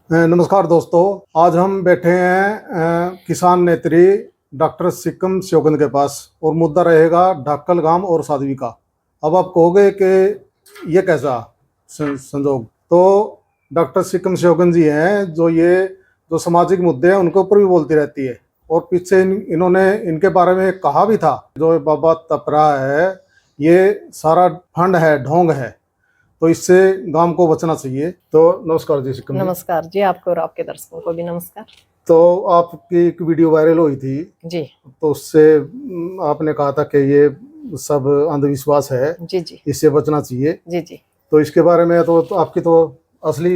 नमस्कार दोस्तों, आज हम बैठे हैं किसान नेत्री डॉक्टर सिक्कम स्योगंद के पास और मुद्दा रहेगा ढक्कल गांव और साध्वी का। अब आप कहोगे कि ये कैसा संजोग, तो डॉक्टर सिक्कम स्योगंद जी हैं जो सामाजिक मुद्दे हैं उनके ऊपर भी बोलती रहती है। और पीछे इन्होंने इनके बारे में कहा भी था, जो बाबा तपरा है ये सारा फंड है, ढोंग है, तो इससे गांव को बचना चाहिए। तो नमस्कार जी सिक्कम जी। नमस्कार जी, आपको और आपके दर्शकों को भी नमस्कार। तो आपकी एक वीडियो वायरल हुई थी जी, तो उससे आपने कहा था कि ये सब अंधविश्वास है जी जी, इससे बचना चाहिए। जी जी। तो इसके बारे में तो आपकी तो असली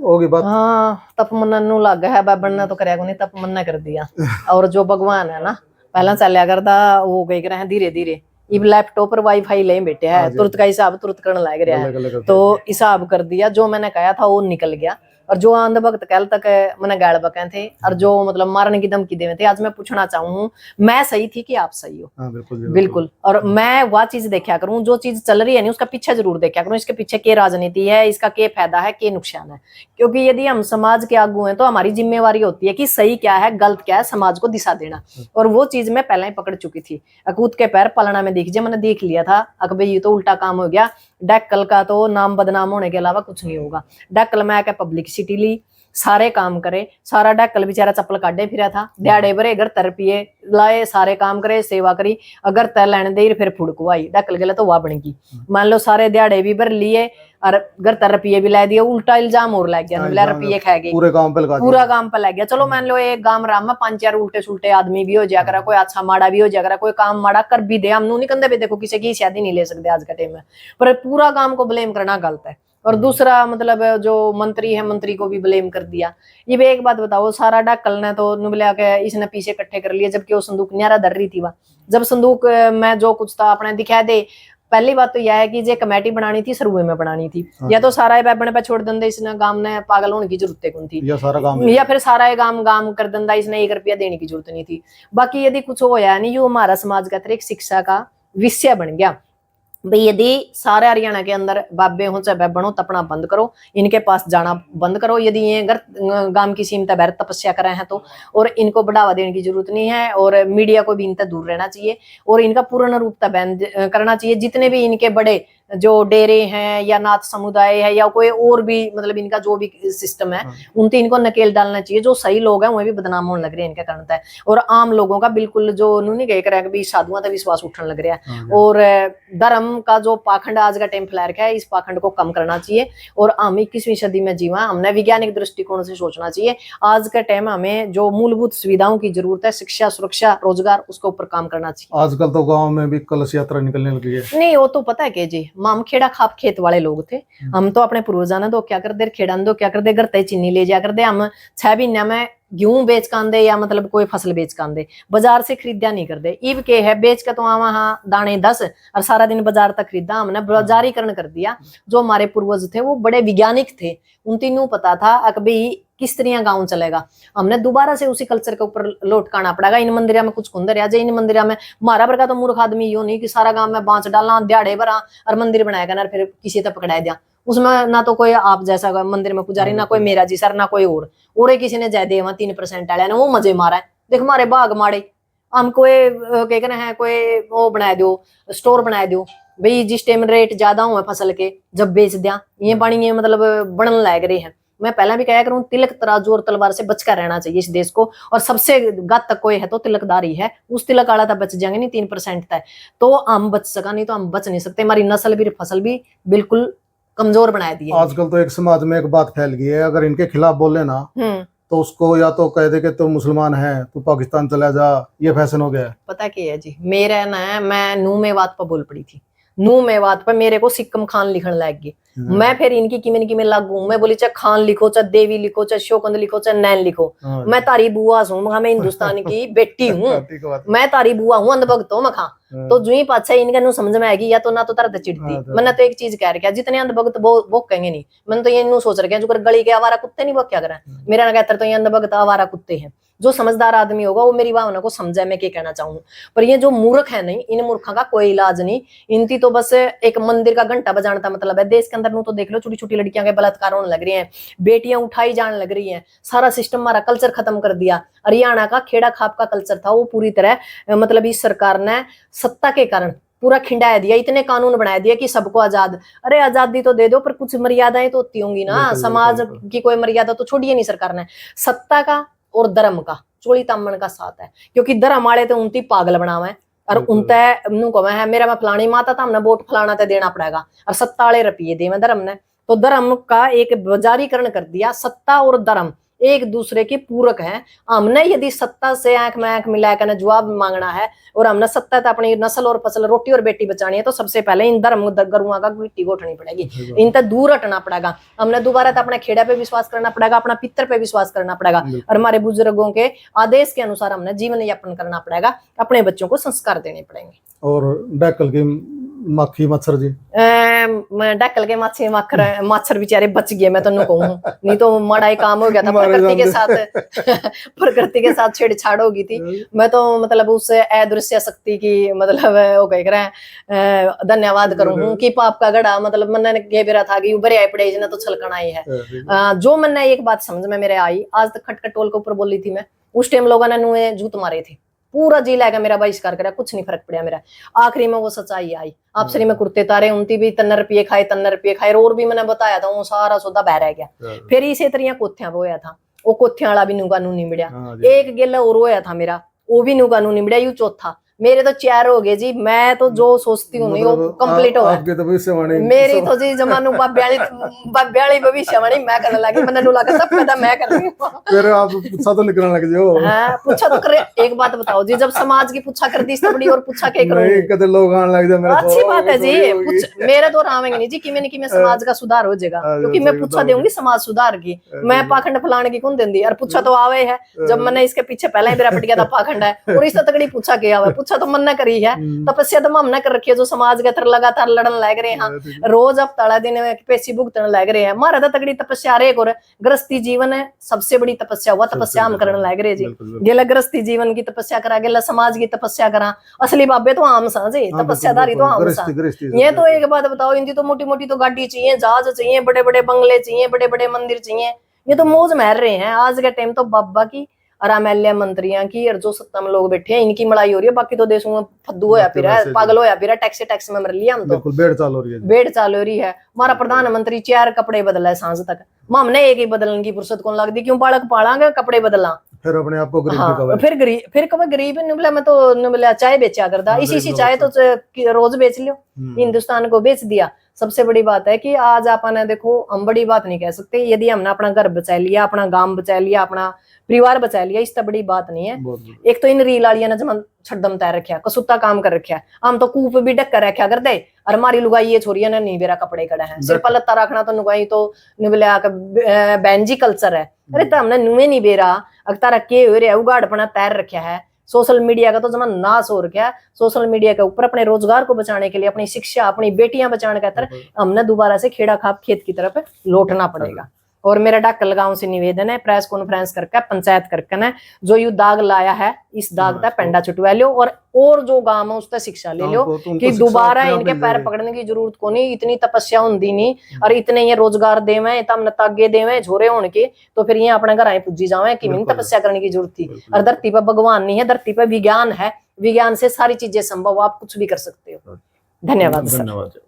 होगी बात। हाँ, तप मन नु लग है बाबन ने तो करया को नहीं, तप मन ने कर दिया। और जो भगवान है ना, पहला चलिया करता वो कह रहे हैं धीरे धीरे, इब लैपटॉप पर वाईफाई ले बैठे है, तुरंत का हिसाब तुरंत करने लग रहा है। तो हिसाब कर दिया, जो मैंने कहा था वो निकल गया। और जो अंधभक्त कल तक मैंने गाड़ बके थे और जो मतलब मारने की धमकी देवे थे, आज मैं पूछना चाहूँ मैं सही थी कि आप सही हो? हाँ, बिल्कुल बिल्कुल। और मैं वह चीज देखा करूं, जो चीज चल रही है नहीं उसका पीछे जरूर देखा करूं, इसके पीछे क्या राजनीति है, इसका क्या फायदा है, क्या नुकसान है। क्योंकि यदि हम समाज के आगू हैं तो हमारी जिम्मेवारी होती है कि सही क्या है गलत क्या है, समाज को दिशा देना। और वो चीज मैं पहले ही पकड़ चुकी थी। अकूत के पैर पलना में दीजिए, मैंने देख लिया था अक भाई ये तो उल्टा काम हो गया, डैक्कल का तो नाम बदनाम होने के अलावा कुछ नहीं होगा। डैक्कल में आके पब्लिसिटी ली, सारे काम करे, सारा डैक्कल बेचारा चप्पल काटे फिरा था, दिहाड़े भरे घर तर पिए लाए, सारे काम करे, सेवा करी, अगर तय लेने दे फिर फुड़कवाई डैक्कल गला तो वह बनेगी। मान लो सारे दिहाड़े भी भर लिए और घर तर रुपये भी ला दिए, उल्टा इल्जाम और लग गया, रुपये खा गए, पूरा गांव पे लग गया। चलो मान लो एक गांव राम में 5-4 उल्टे सुल्टे आदमी भी हो जाया करा, कोई अच्छा माड़ा भी हो जाया करा, कोई काम माड़ा कर भी दे, हम नहीं कंधे पे देखो किसी की शादी नहीं ले सकते आज के टाइम में, पर पूरा गांव को ब्लेम करना गलत है। और दूसरा मतलब जो मंत्री है, मंत्री को भी ब्लेम कर दिया। ये भी एक बात बताओ, सारा डैक्कल ने तो नुबलिया के इसने पीछे इकट्ठे कर लिए, जबकि वो संदूक न्यारा धर रही थी। वह जब संदूक में जो कुछ था अपने दिखा दे, पहली बात तो यह है कि जे कमेटी बनानी थी सरुए में बनानी थी, या तो सारा बैबने पे छोड़ देंगे, इसने गांव ने पागल होने की जरूरत कौन थी, या फिर सारा गांव कर देंगे, इसने 1 रुपया देने की जरूरत नहीं थी। बाकी यदि कुछ होया नहीं, यो हमारा समाज का एक शिक्षा का विषय बन गया भाई। यदि सारे हरियाणा के अंदर बाबे हो चाहे बैबन हो, तपना बंद करो, इनके पास जाना बंद करो। यदि ये गांव की सीमता बैर तपस्या कर रहे हैं तो, और इनको बढ़ावा देने की जरूरत नहीं है, और मीडिया को भी इनसे दूर रहना चाहिए, और इनका पूर्ण रूपता बैन करना चाहिए। जितने भी इनके बड़े जो डेरे हैं या नाथ समुदाय है या कोई और भी मतलब इनका जो भी सिस्टम है, उनसे इनको नकेल डालना चाहिए। जो सही लोग हैं वह भी बदनाम होने लग रहे हैं इनके कारण है, और आम लोगों का बिल्कुल जो उन्होंने कह कर भी साधुओं का विश्वास उठने लग रहा है। और धर्म का जो पाखंड आज का टाइम फैला रखा है, इस पाखंड को कम करना चाहिए। और हम 21वीं सदी में जीवा, हमने वैज्ञानिक दृष्टिकोण से सोचना चाहिए। आज के टाइम हमें जो मूलभूत सुविधाओं की जरूरत है, शिक्षा, सुरक्षा, रोजगार, उसके ऊपर काम करना चाहिए। आजकल तो गाँव में भी कलश यात्रा निकलने लगी है। नहीं वो तो पता है के जी, हम खेड़ा खाप खेत वाले लोग थे। हम तो अपने पूर्वजा ने तो क्या कर दे, खेड़ा ने तो क्या कर दे, घर तय चीनी ले जा कर दे। हम 6 महीने में गेहूं बेच कांदे या मतलब कोई फसल बेच कांदे, बाजार से खरीदा नहीं कर दे। इब के है बेच के तो वहां दाने 10 और सारा दिन बाजार तक खरीदा। हमने बाजारीकरण कर दिया। जो हमारे पूर्वज थे वो बड़े वैज्ञानिक थे, उन तीनों पता था कि किस तरह गांव चलेगा। हमने दोबारा से उसी कल्चर के ऊपर लौटकाना पड़ेगा। इन मंदिरों में कुछ कुंदर आ जाए, इन मंदिरों में मारा भर का तो मूर्ख आदमी यो नहीं कि सारा गांव में बांच डालना, दिहाड़े भरा और मंदिर बनाएगा ना, फिर किसी तक पकड़ा दिया। उसमें ना तो कोई आप जैसा मंदिर में पुजारी, ना कोई मेरा जी सर, ना कोई और किसी ने जय देवा 3% वाले ने वो मजे मारा है। देख मारे बाघ मारे, हम कोई क्या कहना है, कोई वो बना दो, स्टोर बना दो भाई, जिस टाइम रेट ज्यादा हुआ फसल के जब बेच दिया, ये पानी ये मतलब बनने लग रहे हैं। मैं पहले भी कहा करूं, तिलक तराजू और तलवार से बचकर रहना चाहिए इस देश को। और सबसे घातक कोई है तो तिलकदारी है, उस तिलक वाला तक बच जाएंगे नहीं 3% तक, तो हम बच सका, नहीं तो हम बच नहीं सकते। हमारी नस्ल भी फसल भी बिल्कुल कमजोर बना दी है। आजकल तो एक समाज में एक बात फैल गई है, अगर इनके खिलाफ बोले ना तो उसको या तो कह दे कि तो मुसलमान है तो पाकिस्तान चला जा, ये फैशन हो गया है। पता क्या है जी, मेरा ना मैं नू मेवात पर बोल पड़ी थी, नू मेवात पर मेरे को सिक्कम खान लिखने लग गई। मैं फिर इनकी किमें लागू, मैं बोली चाहे खान लिखो, चाहे देवी लिखो, चाहे शोकंद लिखो, चाहे नैन लिखो, मैं तारी बुआ हूँ, मैं हिंदुस्तान की बेटी हूँ, मैं तारी बुआ हूँ, अंधभक्त हूँ मखा। तो जो ही पाछा इनका नु समझ में आएगी, या तो ना तो तरह चिड़ती। मैंने तो एक चीज कह रखा, जितने अंधभक्त वो कहेंगे नहीं। मैंने तो ये नू सोच रखा, जो गली के आवारा कुत्ते नहीं वो क्या करें, मेरा ना कहता तो ये अंधभक्त आवारा कुत्ते हैं। जो समझदार आदमी होगा वो मेरी भावना को समझे मैं क्या कहना चाहूँ। पर ये जो मूर्ख है नहीं, इन मूर्खों का कोई इलाज नहीं। इनकी तो बस एक मंदिर का घंटा बजाने का मतलब है। देश के अंदर नू तो देख लो, छोटी छोटी लड़कियां के बलात्कार होने लग रही हैं, बेटियां उठाई जाने लग रही हैं, सारा सिस्टम हमारा कल्चर खत्म कर दिया। हरियाणा का खेड़ा खाप का कल्चर था वो पूरी तरह मतलब इस सरकार ने सत्ता के कारण पूरा खिंडा दिया, इतने कानून बना दिया कि सबको आजाद। अरे आजादी तो दे दो, पर कुछ मर्यादाएं तो होती होंगी ना, समाज की कोई मर्यादा तो छोड़ी नहीं सरकार ने। सत्ता का और धर्म का चोली तामन का साथ है, क्योंकि धर्म वाले तो उनती पागल बनावे है, और उनते नु कहे है मेरा मैं फलानी माता था, हमने वोट फलाना ते देना पड़ेगा, और सत्ता वाले रुपये देवे धर्म ने। तो धर्म का एक जारीकरण कर दिया, सत्ता और धर्म एक दूसरे के पूरक हैं। हमने यदि सत्ता से आंख में आंख मिलाकर जवाब मांगना है, और हमने सत्ता तो अपनी नस्ल और फसल, रोटी और बेटी बचानी है, तो सबसे पहले इन धर्म गरुआ का मिट्टी गोठनी पड़ेगी, इनसे दूर हटना पड़ेगा। हमने दोबारा तो अपने खेड़ा पे विश्वास करना पड़ेगा, अपना पितर पे विश्वास करना पड़ेगा, और हमारे बुजुर्गों के आदेश के अनुसार हमने जीवन यापन करना पड़ेगा, अपने बच्चों को संस्कार देने पड़ेंगे। और डैकल की माखी मच्छर जी, डैकल के माछी मच्छर बेचारे बच गए, मैं तो कहूँ, नहीं तो माड़ा ही काम हो गया था, प्रकृति के साथ प्रकृति के साथ छेड़छाड़ होगी थी। मैं तो मतलब उस अदृश्य शक्ति की मतलब वो कह रहे हैं धन्यवाद करूँ कि पाप का गड़ा मतलब मैंने कह भी रहा था कि उभर आई पड़े ना तो छलकना ही है। जो मैंने एक बात समझ में मेरे आई, आज तक खटखटोल के ऊपर बोली थी मैं, उस टाइम लोगों ने नुए जूत मारे थे, पूरा जी लगा मेरा बहिष्कार करा, कुछ नहीं फर्क पड़ा मेरा। आखिरी में वो सच्चाई आई, आप श्री में कुर्ते तारे उनती भी 3 रुपये खाए, 3 रुपये खाए, और भी मैंने बताया था वो सारा सौदा बह रह गया। फिर इसी तरह कोथियां होया था, वो कोथियां वाला भी नु कानून नहीं मिला, एक गेला और होया था मेरा, वो भी नु कानून नहीं मिला, यू चौथा। मेरे तो 4 हो गए जी, मैं तो जो सोचती हूँ नहीं वो कंप्लीट हो गया। मेरी तो जी जमानू ब्याली भविष्यवाणी मैं करने लगी, मैंने नु लगा सब पैदा मैं कर रही हूँ। फिर आप पूछा तो निकलने लग जाओ। हां पूछा तो करे। एक बात बताओ जी, जब समाज की पूछा कर दी तबड़ी और पूछा के करूंगी, नहीं कदे लोग आने लग जाए मेरे, अच्छी बात है जी, मेरे तो रामेंगे नहीं जी कि मैंने कि मैं समाज का सुधार हो जाएगा, क्योंकि मैं पूछा देऊंगी समाज सुधार की, मैं पाखंड फलाने की कौन देंदी, और पूछा तो आवे है, जब मैंने इसके पीछे पहले ही मेरा पटिया था पाखंड है, और इस तगड़ी पूछा के आवे, पूछा तो मन करी है, तपस्या तो हमने कर रखी है, जो समाज के तर लगातार लड़न लग रहे हैं, रोज अब तड़ा दिन पेशी भुगतने लग रहे हैं, मारा तो तगड़ी तपस्या रे और गृहस्थी जीवन है सबसे बड़ी तपस्या हुआ, तपस्या हम करने लग रहे जी, गेला गृहस्थी जीवन की तपस्या करा, गेला समाज की तपस्या करा, असली बाबे तो आम सा जी, तपस्याधारी तो आम सा। ये तो एक बात बताओ, इनकी तो मोटी मोटी तो गाड़ी चाहिए, जहाज चाहिए, बड़े बड़े बंगले चाहिए, बड़े बड़े मंदिर चाहिए, ये तो मौज मार रहे हैं। आज के टाइम तो बाबा की और एमएलए मंत्रियों की और जो सत्ता में लोग बैठे हैं इनकी लड़ाई हो रही है, बाकी तो देशों में फद्दू होया फिर है, पागल होया फिर है, टैक्स में मर लिया हम तो, बेड़ चाल हो रही है, बेड़ चाल हो रही है। हमारा प्रधानमंत्री 4 कपड़े बदला है सांझ तक, हमने एक ही बदलने की फुर्सत कौन लगती, क्यों बालक पालांगे कपड़े बदला, फिर अपने आप को गरीब हाँ, फिर कब गरीब निबला, मैं तो निबला चाय बेचा करता, इसी चाय तो रोज बेच लियो, हिंदुस्तान को बेच दिया। सबसे बड़ी बात है कि आज आपने देखो, हम बड़ी बात नहीं कह सकते, यदि हमने अपना घर बचा लिया, अपना गांव बचा लिया, अपना परिवार बचा लिया, इस तो बड़ी बात नहीं है। एक तो इन रील वालिया ने जब छड़दम तय रखा, कसुत्ता काम कर रखा, हम तो कूप भी ढक कर रखा करते, और हमारी लुगाई ये छोरिया ने नहीं बेरा कपड़े कड़े हैं, सिर्फ लत्ता रखना तो नुगाई तो निबलिया बैंजी कल्चर है। अरे तो हमने नुए नहीं बेरा अगता रखे हो रहा उगाड़पना तैर रखा है। सोशल मीडिया का तो जमा नाश हो रखा है, सोशल मीडिया के ऊपर अपने रोजगार को बचाने के लिए, अपनी शिक्षा, अपनी बेटियां बचाने का तरफ हमने दोबारा से खेड़ा खाप खेत की तरफ लौटना पड़ेगा। और मेरा डाकल गांव से निवेदन है, प्रेस कॉन्फ्रेंस करके पंचायत करके न जो यू दाग लाया है, इस दाग तक पेंडा छुटवा लो, और जो गांव है उससे शिक्षा ले लो कि दोबारा इनके पैर पकड़ने की जरूरत को नहीं, इतनी तपस्या होती नहीं, और इतने ये रोजगार देवे, तम तागे देवे झोरे होने के, तो फिर ये अपने घर आए पुजी जावे कि मैंने तपस्या करने की जरूरत थी। और धरती पर भगवान नहीं है, धरती पर विज्ञान है, विज्ञान से सारी चीजें संभव, आप कुछ भी कर सकते हो। धन्यवाद।